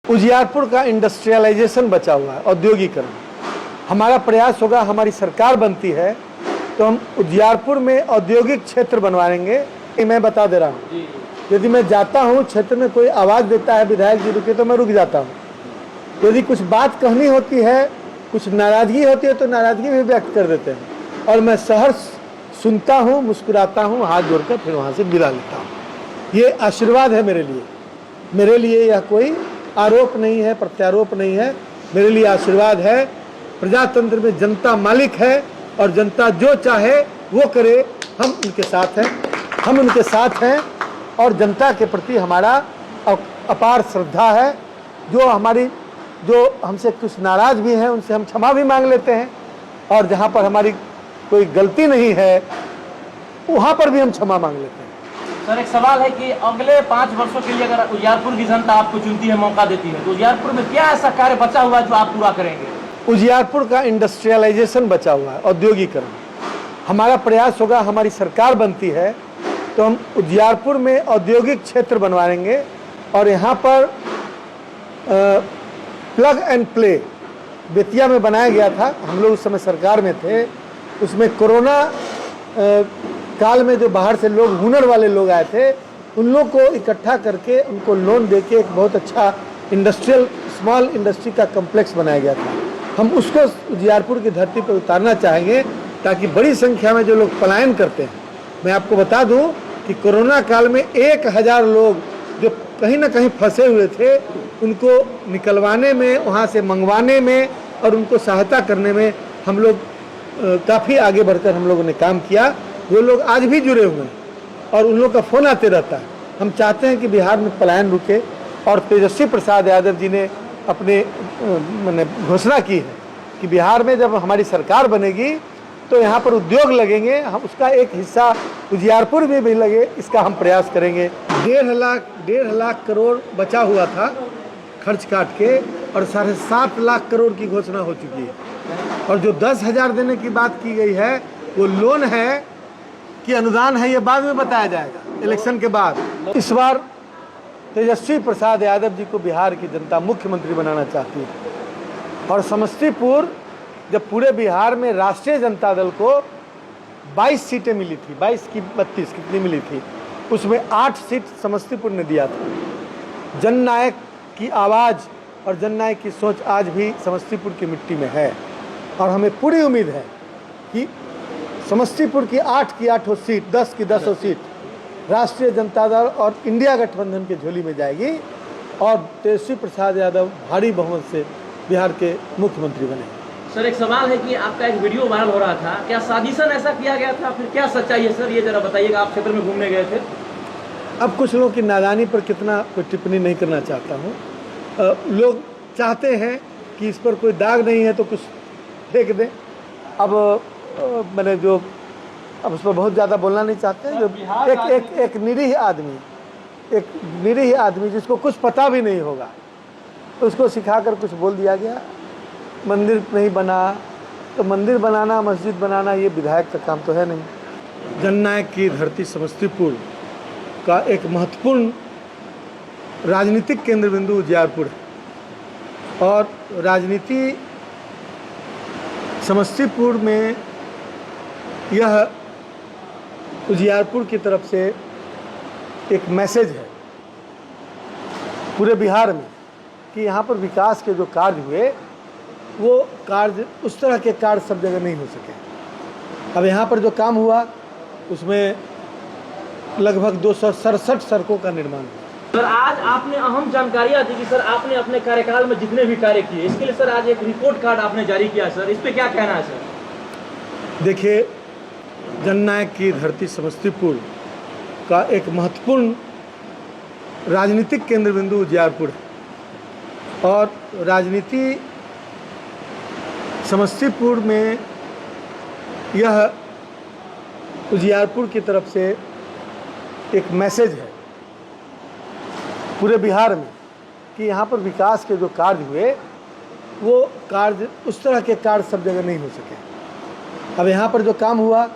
उजियारपुर का इंडस्ट्रियलाइजेशन बचा हुआ है, औद्योगिकरण। हमारा प्रयास होगा, हमारी सरकार बनती है तो हम उजियारपुर में औद्योगिक क्षेत्र बनवाएंगे। मैं बता दे रहा हूँ, यदि मैं जाता हूँ क्षेत्र में कोई आवाज़ देता है विधायक जी रुके, तो मैं रुक जाता हूँ। यदि कुछ बात कहनी होती है, कुछ नाराज़गी होती है तो नाराज़गी भी व्यक्त कर देते हैं और मैं सहर्ष सुनता हूँ, मुस्कुराता हूँ, हाथ जोड़कर फिर वहाँ से विदा लेता हूँ। ये आशीर्वाद है मेरे लिए। मेरे लिए यह कोई आरोप नहीं है, प्रत्यारोप नहीं है, मेरे लिए आशीर्वाद है। प्रजातंत्र में जनता मालिक है और जनता जो चाहे वो करे, हम उनके साथ हैं, हम उनके साथ हैं और जनता के प्रति हमारा अपार श्रद्धा है। जो हमसे कुछ नाराज़ भी हैं उनसे हम क्षमा भी मांग लेते हैं और जहाँ पर हमारी कोई गलती नहीं है वहाँ पर भी हम क्षमा मांग लेते हैं। सर, एक सवाल है कि अगले 5 वर्षों के लिए अगर उजियारपुर की जनता आपको चुनती है, मौका देती है, तो उजियारपुर में क्या ऐसा कार्य बचा हुआ है जो आप पूरा करेंगे? उजियारपुर का इंडस्ट्रियलाइजेशन बचा हुआ है, औद्योगिकरण। हमारा प्रयास होगा, हमारी सरकार बनती है तो हम उजियारपुर में औद्योगिक क्षेत्र बनवाएंगे और यहाँ पर प्लग एंड प्ले बेतिया में बनाया गया था। हम लोग उस समय सरकार में थे। उसमें कोरोना काल में जो बाहर से लोग, हुनर वाले लोग आए थे, उन लोग को इकट्ठा करके उनको लोन देके एक बहुत अच्छा इंडस्ट्रियल स्मॉल इंडस्ट्री का कम्प्लेक्स बनाया गया था। हम उसको उजियारपुर की धरती पर उतारना चाहेंगे ताकि बड़ी संख्या में जो लोग पलायन करते हैं, मैं आपको बता दूं कि कोरोना काल में 1000 लोग जो कहीं ना कहीं फंसे हुए थे, उनको निकलवाने में, वहाँ से मंगवाने में और उनको सहायता करने में हम लोग काफ़ी आगे बढ़कर हम लोगों ने काम किया। वो लोग आज भी जुड़े हुए हैं और उन लोगों का फ़ोन आते रहता है। हम चाहते हैं कि बिहार में पलायन रुके और तेजस्वी प्रसाद यादव जी ने अपने मैंने घोषणा की है कि बिहार में जब हमारी सरकार बनेगी तो यहाँ पर उद्योग लगेंगे, हम उसका एक हिस्सा उजियारपुर में भी लगे, इसका हम प्रयास करेंगे। 1.5 लाख करोड़ बचा हुआ था खर्च काट के और 7.5 लाख करोड़ की घोषणा हो चुकी है और जो 10,000 देने की बात की गई है वो लोन है कि अनुदान है, ये बाद में बताया जाएगा इलेक्शन के बाद। इस बार तेजस्वी प्रसाद यादव जी को बिहार की जनता मुख्यमंत्री बनाना चाहती है और समस्तीपुर, जब पूरे बिहार में राष्ट्रीय जनता दल को 22 सीटें मिली थी, 22 की 32 कितनी मिली थी, उसमें 8 सीट समस्तीपुर ने दिया था। जननायक की आवाज़ और जननायक की सोच आज भी समस्तीपुर की मिट्टी में है और हमें पूरी उम्मीद है कि समस्तीपुर की 8 की 8 सीट, 10 की 10 सीट राष्ट्रीय जनता दल और इंडिया गठबंधन की झोली में जाएगी और तेजस्वी प्रसाद यादव भारी बहुमत से बिहार के मुख्यमंत्री बने। सर, एक सवाल है कि आपका एक वीडियो वायरल हो रहा था, क्या साजिशन ऐसा किया गया था, फिर क्या सच्चाई है सर, ये जरा बताइएगा। आप क्षेत्र में घूमने गए थे। अब कुछ लोगों की नादानी पर कितना कोई टिप्पणी नहीं करना चाहता हूँ। लोग चाहते हैं कि इस पर कोई दाग नहीं है तो कुछ फेंक दें। अब मैंने जो अब उस पर बहुत ज़्यादा बोलना नहीं चाहते हैं। जो एक निरीह आदमी जिसको कुछ पता भी नहीं होगा तो उसको सिखाकर कुछ बोल दिया गया। मंदिर नहीं बना तो मंदिर बनाना, मस्जिद बनाना ये विधायक का काम तो है नहीं। जननायक की धरती समस्तीपुर का एक महत्वपूर्ण राजनीतिक केंद्र बिंदु उजियारपुर है और राजनीति समस्तीपुर में यह उजियारपुर की तरफ से एक मैसेज है पूरे बिहार में कि यहाँ पर विकास के जो कार्य हुए वो कार्य, उस तरह के कार्य सब जगह नहीं हो सके। अब यहाँ पर जो काम हुआ उसमें लगभग 267 सड़कों का निर्माण हुआ। सर, आज आपने अहम जानकारियाँ दी कि सर आपने अपने कार्यकाल में जितने भी कार्य किए, इसके लिए सर आज एक रिपोर्ट कार्ड आपने जारी किया। सर, इस पर क्या कहना है सर? देखिए, जननायक की धरती समस्तीपुर का एक महत्वपूर्ण राजनीतिक केंद्र बिंदु उजियारपुर है और राजनीति समस्तीपुर में यह उजियारपुर की तरफ से एक मैसेज है पूरे बिहार में कि यहाँ पर विकास के जो कार्य हुए वो कार्य, उस तरह के कार्य सब जगह नहीं हो सके। अब यहाँ पर जो काम हुआ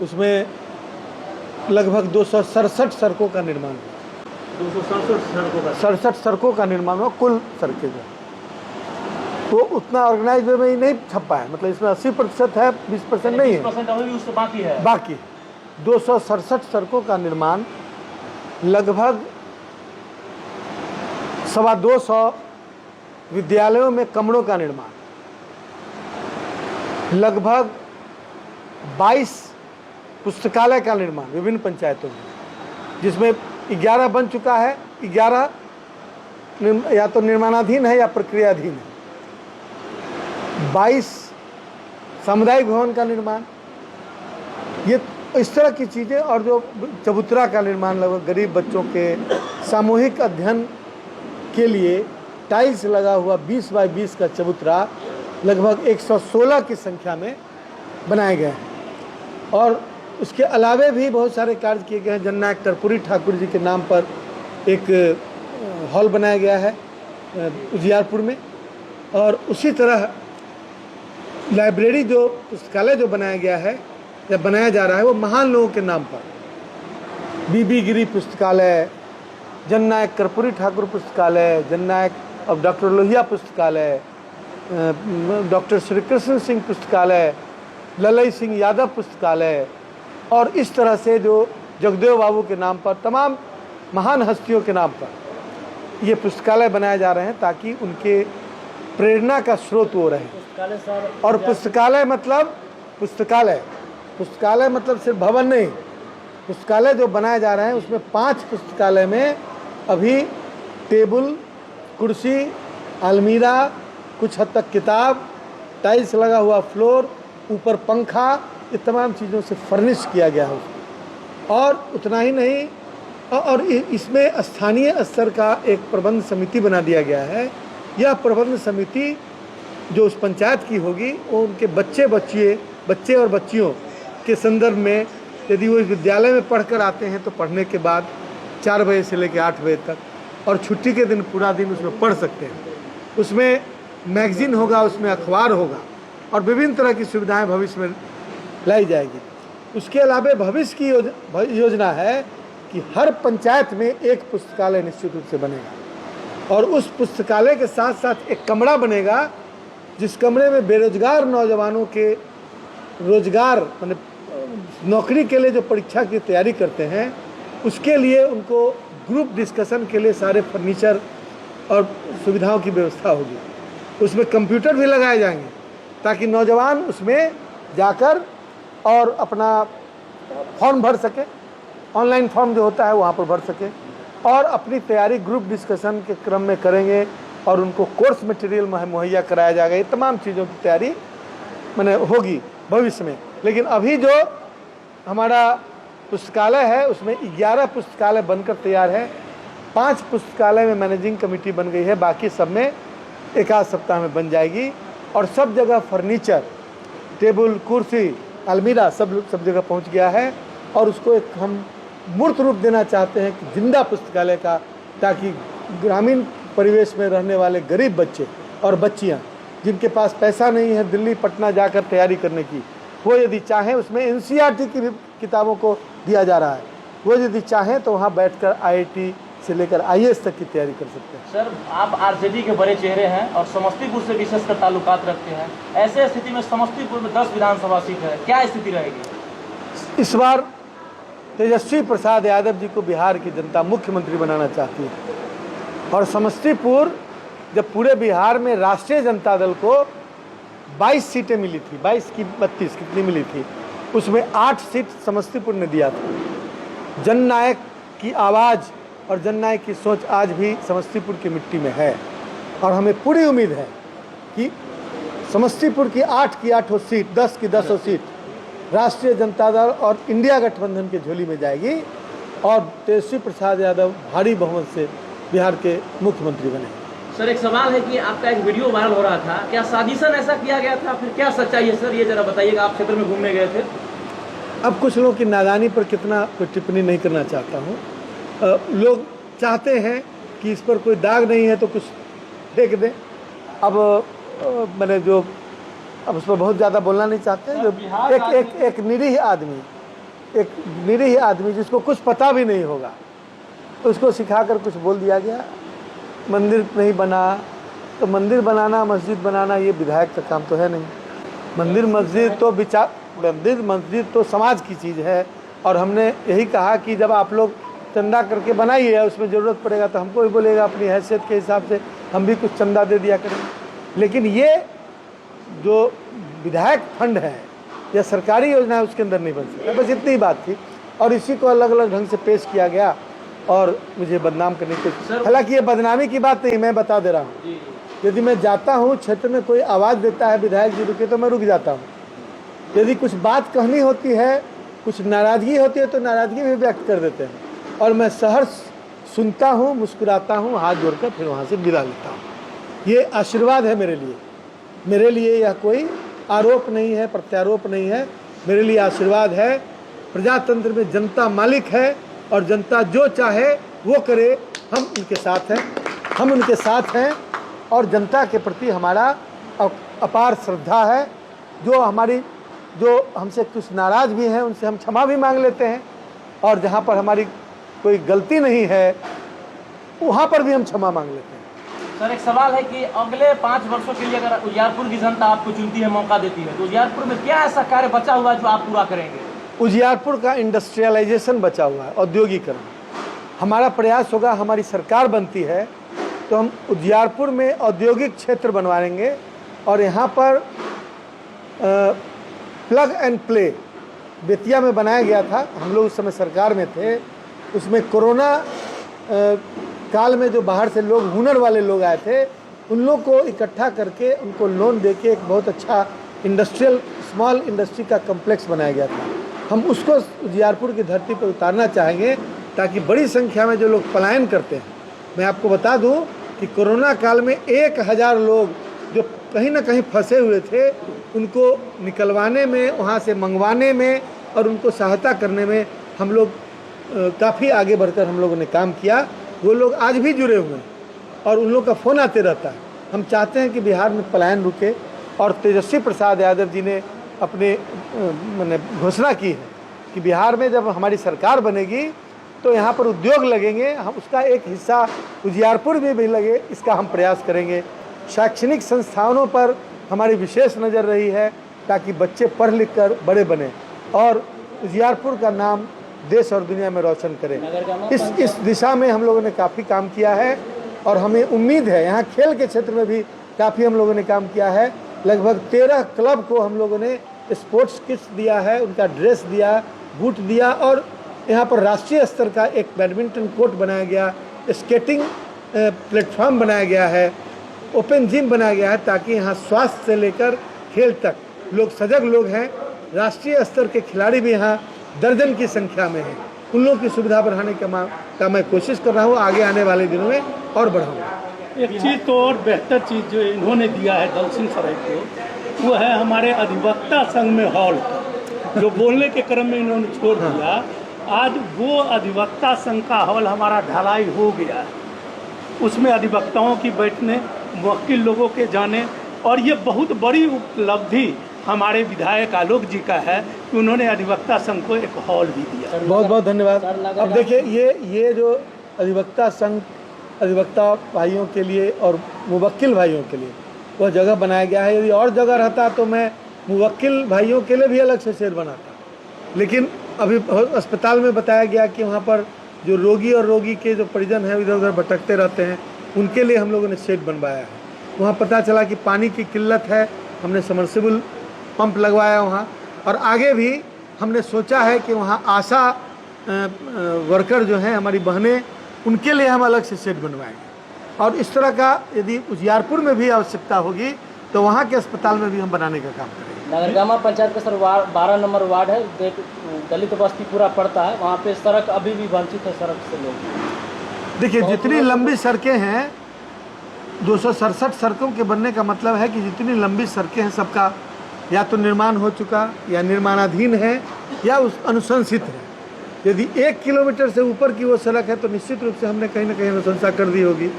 उसमें लगभग 267 सड़कों का निर्माण हुआ। 267 सड़कों का 67 सड़कों का निर्माण हुआ, कुल सड़कें जो तो उतना ऑर्गेनाइज वे में ही नहीं छपा है, मतलब इसमें 80% है, 20% नहीं है, 20% अभी भी उससे बाकी है। बाकी 267 सड़कों का निर्माण, लगभग 225 विद्यालयों में कमरों का निर्माण, लगभग 22 पुस्तकालय का निर्माण विभिन्न पंचायतों में, जिसमें 11 बन चुका है, 11 या तो निर्माणाधीन है या प्रक्रियाधीन है, 22 सामुदायिक भवन का निर्माण, ये इस तरह की चीज़ें, और जो चबूतरा का निर्माण लगभग गरीब बच्चों के सामूहिक अध्ययन के लिए टाइल्स लगा हुआ 20 बाई 20 का चबूतरा लगभग 116 की संख्या में बनाए गए हैं। और उसके अलावे भी बहुत सारे कार्य किए गए हैं। जननायक कर्पूरी ठाकुर जी के नाम पर एक हॉल बनाया गया है उजियारपुर में, और उसी तरह लाइब्रेरी जो पुस्तकालय जो बनाया गया है या बनाया जा रहा है वो महान लोगों के नाम पर, बीबी गिरी पुस्तकालय, जननायक कर्पूरी ठाकुर पुस्तकालय, जननायक अब डॉक्टर लोहिया पुस्तकालय, डॉक्टर श्री कृष्ण सिंह पुस्तकालय, ललई सिंह यादव पुस्तकालय, और इस तरह से जो जगदेव बाबू के नाम पर, तमाम महान हस्तियों के नाम पर ये पुस्तकालय बनाए जा रहे हैं, ताकि उनके प्रेरणा का स्रोत वो रहे। और पुस्तकालय मतलब पुस्तकालय मतलब सिर्फ भवन नहीं, पुस्तकालय जो बनाए जा रहे हैं उसमें 5 पुस्तकालय में अभी टेबल, कुर्सी, अलमीरा, कुछ हद तक किताब, टाइल्स लगा हुआ फ्लोर, ऊपर पंखा, ये तमाम चीज़ों से फर्निश किया गया है उसको। और उतना ही नहीं, और इसमें स्थानीय स्तर का एक प्रबंध समिति बना दिया गया है। यह प्रबंध समिति जो उस पंचायत की होगी, वो उनके बच्चे और बच्चियों के संदर्भ में, यदि वो इस विद्यालय में पढ़कर आते हैं तो पढ़ने के बाद 4 बजे से लेकर 8 बजे तक, और छुट्टी के दिन पूरा दिन उसमें पढ़ सकते हैं। उसमें मैगजीन होगा, उसमें अखबार होगा, और विभिन्न तरह की सुविधाएं भविष्य में लाई जाएगी। उसके अलावा भविष्य की योजना है कि हर पंचायत में एक पुस्तकालय निश्चित रूप से बनेगा, और उस पुस्तकालय के साथ साथ एक कमरा बनेगा, जिस कमरे में बेरोजगार नौजवानों के रोजगार, मतलब नौकरी के लिए जो परीक्षा की तैयारी करते हैं, उसके लिए उनको ग्रुप डिस्कशन के लिए सारे फर्नीचर और सुविधाओं की व्यवस्था होगी। उसमें कंप्यूटर भी लगाए जाएंगे, ताकि नौजवान उसमें जाकर और अपना फॉर्म भर सके, ऑनलाइन फॉर्म जो होता है वहाँ पर भर सके, और अपनी तैयारी ग्रुप डिस्कशन के क्रम में करेंगे, और उनको कोर्स मटेरियल मुहैया कराया जाएगा। ये तमाम चीज़ों की तैयारी मैंने होगी भविष्य में। लेकिन अभी जो हमारा पुस्तकालय है उसमें 11 पुस्तकालय बनकर तैयार है, 5 पुस्तकालय में मैनेजिंग कमेटी बन गई है, बाकी सब में एक आध सप्ताह में बन जाएगी। और सब जगह फर्नीचर, टेबल, कुर्सी, अलमीरा सब जगह पहुंच गया है, और उसको एक हम मूर्त रूप देना चाहते हैं कि जिंदा पुस्तकालय का, ताकि ग्रामीण परिवेश में रहने वाले गरीब बच्चे और बच्चियां जिनके पास पैसा नहीं है दिल्ली पटना जाकर तैयारी करने की, वो यदि चाहें, उसमें एनसीईआरटी की भी किताबों को दिया जा रहा है, वो यदि चाहें तो वहाँ बैठकर आईआईटी से लेकर आईएएस तक की तैयारी कर सकते हैं। सर, आप आरजेडी के बड़े चेहरे हैं और समस्तीपुर से विशेषकर ताल्लुकात रखते हैं, ऐसे स्थिति में समस्तीपुर में 10 विधानसभा सीट है, क्या स्थिति रहेगी? इस बार तेजस्वी प्रसाद यादव जी को बिहार की जनता मुख्यमंत्री बनाना चाहती है, और समस्तीपुर जब पूरे बिहार में राष्ट्रीय जनता दल को 22 सीटें मिली थी, 22 की 32 कितनी मिली थी, उसमें 8 सीट समस्तीपुर ने दिया था। जननायक की आवाज़ और जननायक की सोच आज भी समस्तीपुर की मिट्टी में है, और हमें पूरी उम्मीद है कि समस्तीपुर की 8 की 8 सीट, 10 की 10 सीट राष्ट्रीय जनता दल और इंडिया गठबंधन की झोली में जाएगी, और तेजस्वी प्रसाद यादव भारी बहुमत से बिहार के मुख्यमंत्री बने। सर, एक सवाल है कि आपका एक वीडियो वायरल हो रहा था, क्या साजिशन ऐसा किया गया था, फिर क्या सच्चाई है सर, ये जरा बताइएगा। आप क्षेत्र में घूमने गए थे। अब कुछ लोगों की नादानी पर कितना कोई टिप्पणी नहीं करना चाहता हूँ। लोग चाहते हैं कि इस पर कोई दाग नहीं है तो कुछ फेंक दें। अब मैंने जो अब उस पर बहुत ज़्यादा बोलना नहीं चाहते। जो एक निरीह आदमी जिसको कुछ पता भी नहीं होगा, उसको सिखाकर कुछ बोल दिया गया, मंदिर नहीं बना। तो मंदिर बनाना, मस्जिद बनाना ये विधायक का काम तो है नहीं। मंदिर मस्जिद तो समाज की चीज़ है, और हमने यही कहा कि जब आप लोग चंदा करके बनाइए, उसमें ज़रूरत पड़ेगा तो हमको भी बोलेगा, अपनी हैसियत के हिसाब से हम भी कुछ चंदा दे दिया करेंगे। लेकिन ये जो विधायक फंड है या सरकारी योजना है उसके अंदर नहीं बन सकता। बस इतनी ही बात थी, और इसी को अलग अलग ढंग से पेश किया गया और मुझे बदनाम करने की कोशिश। हालांकि ये बदनामी की बात नहीं, मैं बता दे रहा हूँ। यदि मैं जाता हूँ क्षेत्र में, कोई आवाज़ देता है विधायक जी रुके, तो मैं रुक जाता हूँ। यदि कुछ बात कहनी होती है, कुछ नाराज़गी होती है, तो नाराज़गी भी व्यक्त कर देते हैं, और मैं सहर्ष सुनता हूँ, मुस्कुराता हूँ, हाथ जोड़कर फिर वहाँ से विदा लेता हूँ। ये आशीर्वाद है मेरे लिए। मेरे लिए यह कोई आरोप नहीं है, प्रत्यारोप नहीं है, मेरे लिए आशीर्वाद है। प्रजातंत्र में जनता मालिक है, और जनता जो चाहे वो करे। हम उनके साथ हैं, और जनता के प्रति हमारा अपार श्रद्धा है। जो हमसे कुछ नाराज़ भी हैं, उनसे हम क्षमा भी मांग लेते हैं, और जहाँ पर हमारी कोई गलती नहीं है वहाँ पर भी हम क्षमा मांग लेते हैं। सर, एक सवाल है कि अगले 5 वर्षों के लिए अगर उजियारपुर की जनता आपको चुनती है, मौका देती है, तो उजियारपुर में क्या ऐसा कार्य बचा हुआ है जो आप पूरा करेंगे? उजियारपुर का इंडस्ट्रियलाइजेशन बचा हुआ है, औद्योगिकरण। हमारा प्रयास होगा, हमारी सरकार बनती है तो हम उजियारपुर में औद्योगिक क्षेत्र बनवाएंगे, और यहाँ पर प्लग एंड प्ले बेतिया में बनाया गया था। हम लोग उस समय सरकार में थे। उसमें कोरोना काल में जो बाहर से लोग, हुनर वाले लोग आए थे, उन लोग को इकट्ठा करके उनको लोन देके एक बहुत अच्छा स्मॉल इंडस्ट्री का कॉम्प्लेक्स बनाया गया था। हम उसको उजियारपुर की धरती पर उतारना चाहेंगे, ताकि बड़ी संख्या में जो लोग पलायन करते हैं। मैं आपको बता दूं कि कोरोना काल में 1000 लोग जो कहीं ना कहीं फंसे हुए थे, उनको निकलवाने में, वहाँ से मंगवाने में और उनको सहायता करने में हम लोग काफ़ी आगे बढ़कर हम लोगों ने काम किया। वो लोग आज भी जुड़े हुए हैं, और उन लोग का फ़ोन आते रहता है। हम चाहते हैं कि बिहार में पलायन रुके, और तेजस्वी प्रसाद यादव जी ने अपने मैंने घोषणा की है कि बिहार में जब हमारी सरकार बनेगी तो यहाँ पर उद्योग लगेंगे, हम उसका एक हिस्सा उजियारपुर में भी लगे, इसका हम प्रयास करेंगे। शैक्षणिक संस्थानों पर हमारी विशेष नज़र रही है, ताकि बच्चे पढ़ लिख कर बड़े बने और उजियारपुर का नाम देश और दुनिया में रोशन करें। इस दिशा में हम लोगों ने काफ़ी काम किया है, और हमें उम्मीद है यहाँ खेल के क्षेत्र में भी काफ़ी हम लोगों ने काम किया है। लगभग 13 क्लब को हम लोगों ने स्पोर्ट्स किट्स दिया है, उनका ड्रेस दिया, बूट दिया, और यहाँ पर राष्ट्रीय स्तर का एक बैडमिंटन कोर्ट बनाया गया, स्केटिंग प्लेटफॉर्म बनाया गया है, ओपन जिम बनाया गया है, ताकि यहाँ स्वास्थ्य से लेकर खेल तक लोग सजग लोग हैं। राष्ट्रीय स्तर के खिलाड़ी भी यहाँ दर्जन की संख्या में हैं। उन लोगों की सुविधा बढ़ाने का मैं कोशिश कर रहा हूँ, आगे आने वाले दिनों में और बढ़ाऊँगा। एक चीज़ तो और बेहतर चीज़ जो इन्होंने दिया है दलसिंह सराय को, वो है हमारे अधिवक्ता संघ में हॉल का, जो बोलने के क्रम में इन्होंने छोड़ दिया। आज वो अधिवक्ता संघ का हॉल हमारा ढलाई हो गया है, उसमें अधिवक्ताओं की बैठने, वकील लोगों के जाने, और ये बहुत बड़ी उपलब्धि हमारे विधायक आलोक जी का है कि उन्होंने अधिवक्ता संघ को एक हॉल भी दिया। बहुत बहुत धन्यवाद। अब देखिए, ये जो अधिवक्ता संघ अधिवक्ता भाइयों के लिए और मुवक्किल भाइयों के लिए वह जगह बनाया गया है। यदि और जगह रहता तो मैं मुवक्किल भाइयों के लिए भी अलग से शेड बनाता, लेकिन अभी अस्पताल में बताया गया कि वहाँ पर जो रोगी और रोगी के जो परिजन हैं इधर उधर भटकते रहते हैं, उनके लिए हम लोगों ने शेड बनवाया है। वहाँ पता चला कि पानी की किल्लत है, हमने सबमर्सिबल पंप लगवाया वहाँ, और आगे भी हमने सोचा है कि वहाँ आशा वर्कर जो हैं हमारी बहनें, उनके लिए हम अलग से शेड बनवाएंगे। और इस तरह का यदि उजियारपुर में भी आवश्यकता होगी तो वहाँ के अस्पताल में भी हम बनाने का काम करेंगे। नगरगामा पंचायत का सर 12 नंबर वार्ड है, दलित बस्ती पूरा पड़ता है, वहाँ पे सड़क अभी भी वंचित है सड़क से लोग। देखिए, जितनी लंबी सड़कें हैं, 267 सड़कों के बनने का मतलब है कि जितनी लंबी सड़कें हैं सबका या तो निर्माण हो चुका, या निर्माणाधीन है, या उस अनुशंसित है। यदि 1 किलोमीटर से ऊपर की वो सड़क है तो निश्चित रूप से हमने कहीं ना कहीं अनुशंसा कर दी होगी।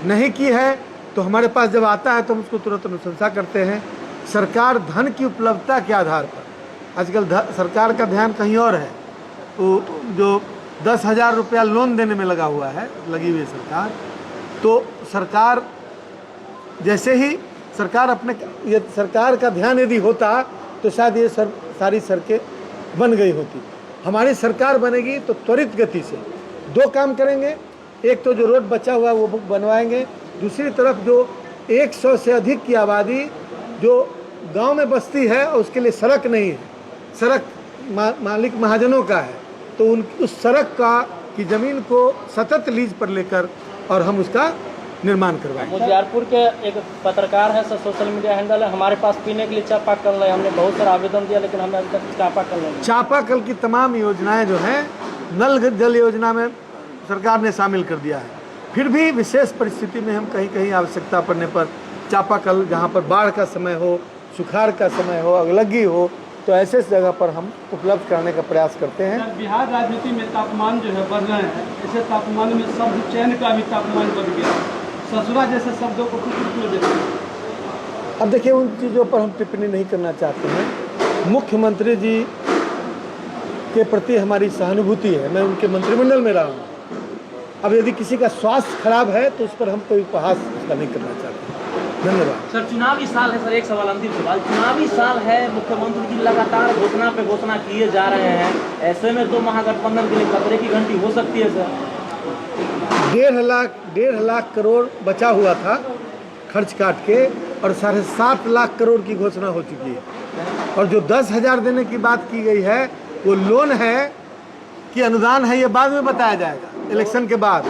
नहीं की है तो हमारे पास जब आता है तो हम उसको तुरंत अनुशंसा करते हैं। सरकार धन की उपलब्धता के आधार पर, आजकल सरकार का ध्यान कहीं और है। तो जो 10,000 रुपया लोन देने में लगा हुआ है, लगी हुई है सरकार। तो सरकार जैसे ही ये सरकार का ध्यान यदि होता तो शायद ये सारी सड़कें बन गई होती। हमारी सरकार बनेगी तो त्वरित गति से 2 काम करेंगे। एक तो जो रोड बचा हुआ है वो बनवाएंगे, दूसरी तरफ जो 100 से अधिक की आबादी जो गांव में बसती है और उसके लिए सड़क नहीं है, सड़क मालिक महाजनों का है, तो उस सड़क की ज़मीन को सतत लीज पर लेकर और हम उसका निर्माण करवाएंगे। मुजियारपुर के एक पत्रकार है सर, सोशल मीडिया हैंडल है, हमारे पास पीने के लिए चापाकल है। हमने बहुत सारा आवेदन दिया लेकिन हमें अभी तक चापाकल नहीं। चापाकल की तमाम योजनाएं जो हैं नल जल योजना में सरकार ने शामिल कर दिया है। फिर भी विशेष परिस्थिति में हम कहीं कहीं आवश्यकता पड़ने पर चापाकल, जहां पर बाढ़ का समय हो, सुखाड़ का समय हो, अगलगी हो, तो ऐसे जगह पर हम उपलब्ध कराने का प्रयास करते हैं। बिहार राजनीति में तापमान जो है बढ़ रहे हैं, ऐसे तापमान में शब्द चयन का भी तापमान बढ़ गया। ससुरा जैसे शब्दों को कुछ क्यों देते हैं? अब देखिए, उन चीज़ों पर हम टिप्पणी नहीं करना चाहते हैं। मुख्यमंत्री जी के प्रति हमारी सहानुभूति है, मैं उनके मंत्रिमंडल में रहा हूँ। अब यदि किसी का स्वास्थ्य खराब है तो उस पर हम कोई उपहास उसका नहीं करना चाहते। धन्यवाद सर। चुनावी साल है सर, एक सवाल, अंतिम सवाल। चुनावी साल है, मुख्यमंत्री जी लगातार घोषणा पे घोषणा किए जा रहे हैं, ऐसे में तो महागठबंधन के लिए खतरे की घंटी हो सकती है सर। 1.5 लाख करोड़ बचा हुआ था खर्च काट के, और 7.5 लाख करोड़ की घोषणा हो चुकी है। और जो 10,000 देने की बात की गई है वो लोन है कि अनुदान है, ये बाद में बताया जाएगा इलेक्शन के बाद।